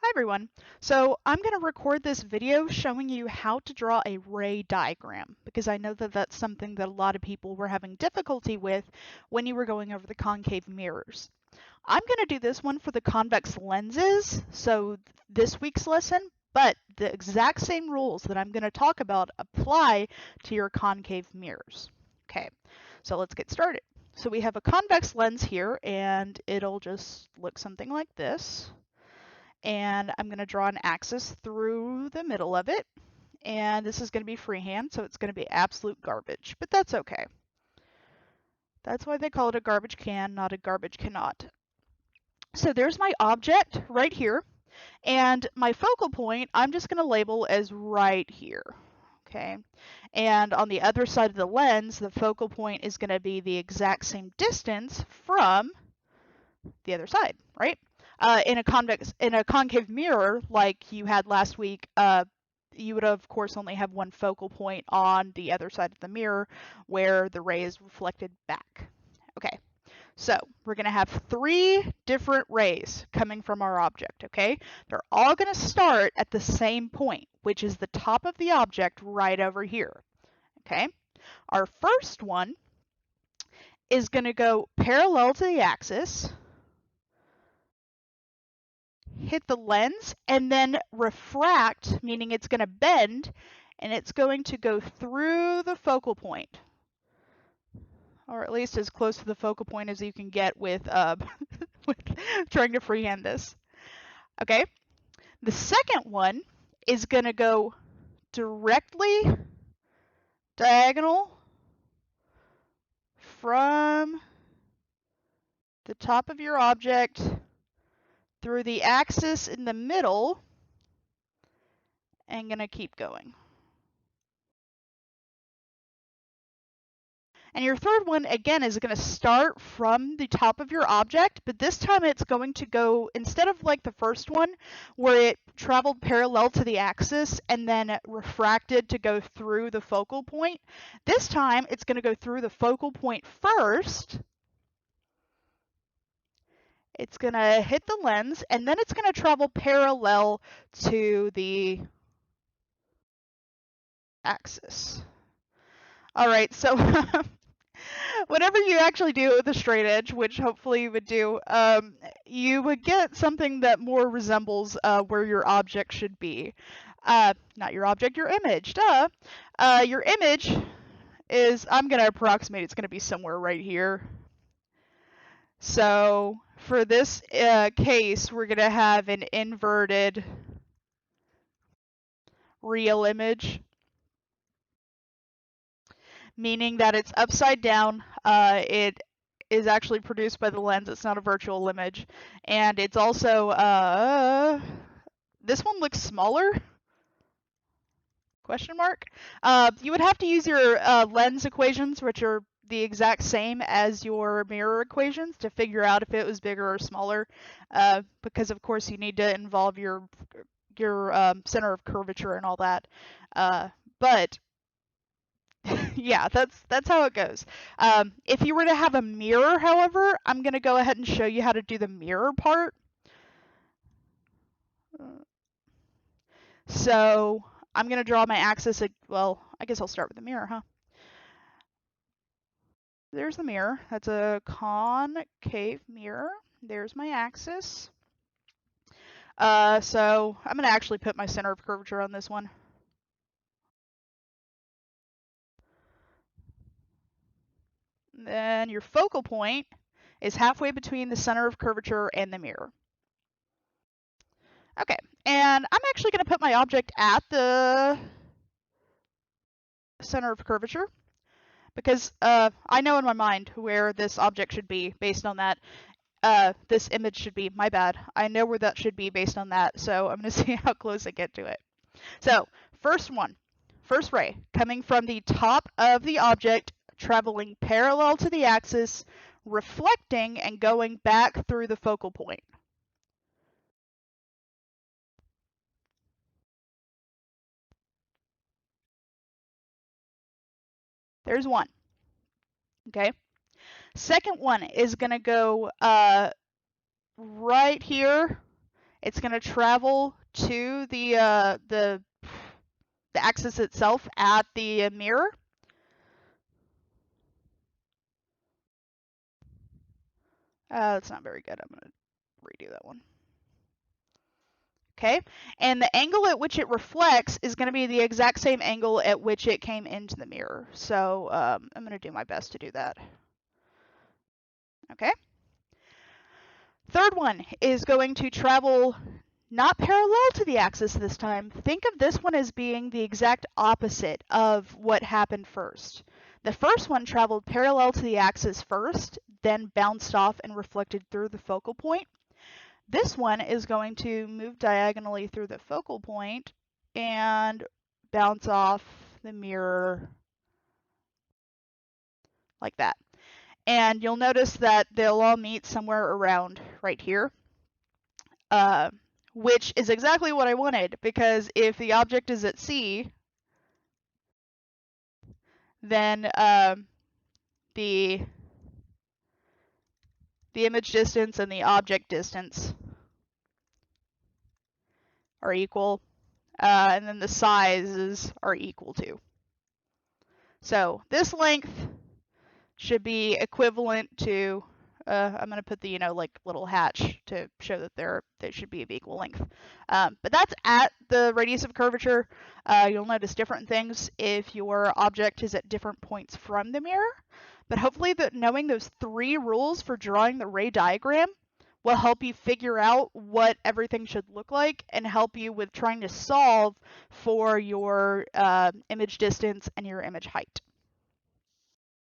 Hi everyone. So I'm going to record this video showing you how to draw a ray diagram because I know that that's something that a lot of people were having difficulty with when you were going over the concave mirrors. I'm going to do this one for the convex lenses, so this week's lesson, but the exact same rules that I'm going to talk about apply to your concave mirrors. Okay, so let's get started. So we have a convex lens here and it'll just look something like this. And I'm going to draw an axis through the middle of it. And this is going to be freehand, so it's going to be absolute garbage, but that's okay. That's why they call it a garbage can, not a garbage cannot. So there's my object right here, and my focal point I'm just going to label as right here. Okay, and on the other side of the lens, the focal point is going to be the exact same distance from the other side, right? In a concave mirror, like you had last week, you would of course only have one focal point on the other side of the mirror where the ray is reflected back. Okay, so we're going to have three different rays coming from our object, okay? They're all going to start at the same point, which is the top of the object right over here, okay? Our first one is going to go parallel to the axis, hit the lens, and then refract, meaning it's going to bend, and it's going to go through the focal point, or at least as close to the focal point as you can get with, with trying to freehand this. Okay, the second one is going to go directly diagonal from the top of your object through the axis in the middle and going to keep going. And your third one, again, is going to start from the top of your object, but this time it's going to go, instead of like the first one, where it traveled parallel to the axis and then refracted to go through the focal point, this time it's going to go through the focal point first. It's going to hit the lens, and then it's going to travel parallel to the axis. All right, so whatever you actually do with a straight edge, which hopefully you would do, you would get something that more resembles where your object should be. Not your object, your image, duh. Your image is, I'm going to approximate, it's going to be somewhere right here. So for this case, we're going to have an inverted real image, meaning that it's upside down. It is actually produced by the lens. It's not a virtual image. And it's also, this one looks smaller? Question mark. You would have to use your lens equations, which are the exact same as your mirror equations, to figure out if it was bigger or smaller, because of course you need to involve your center of curvature and all that. But yeah, that's how it goes. If you were to have a mirror, however, I'm going to go ahead and show you how to do the mirror part. So I'm going to draw my axis. Well, I guess I'll start with the mirror, huh? There's the mirror. That's a concave mirror. There's my axis. So I'm going to actually put my center of curvature on this one. Then your focal point is halfway between the center of curvature and the mirror. Okay, and I'm actually going to put my object at the center of curvature because I know in my mind where this object should be based on that. This image should be, my bad, I know where that should be based on that, so I'm going to see how close I get to it. So first ray, coming from the top of the object, traveling parallel to the axis, reflecting and going back through the focal point. There's one. Okay. Second one is going to go right here It's going to travel to the axis itself at the mirror. That's not very good. I'm going to redo that one. Okay, and the angle at which it reflects is going to be the exact same angle at which it came into the mirror. So I'm going to do my best to do that. Okay. Third one is going to travel not parallel to the axis this time. Think of this one as being the exact opposite of what happened first. The first one traveled parallel to the axis first, then bounced off and reflected through the focal point. This one is going to move diagonally through the focal point and bounce off the mirror like that. And you'll notice that they'll all meet somewhere around right here, which is exactly what I wanted, because if the object is at C, then the image distance and the object distance are equal, and then the sizes are equal too. So this length should be equivalent to, I'm going to put the, like little hatch to show that they should be of equal length. But that's at the radius of curvature. You'll notice different things if your object is at different points from the mirror. But hopefully knowing those 3 rules for drawing the ray diagram will help you figure out what everything should look like and help you with trying to solve for your image distance and your image height.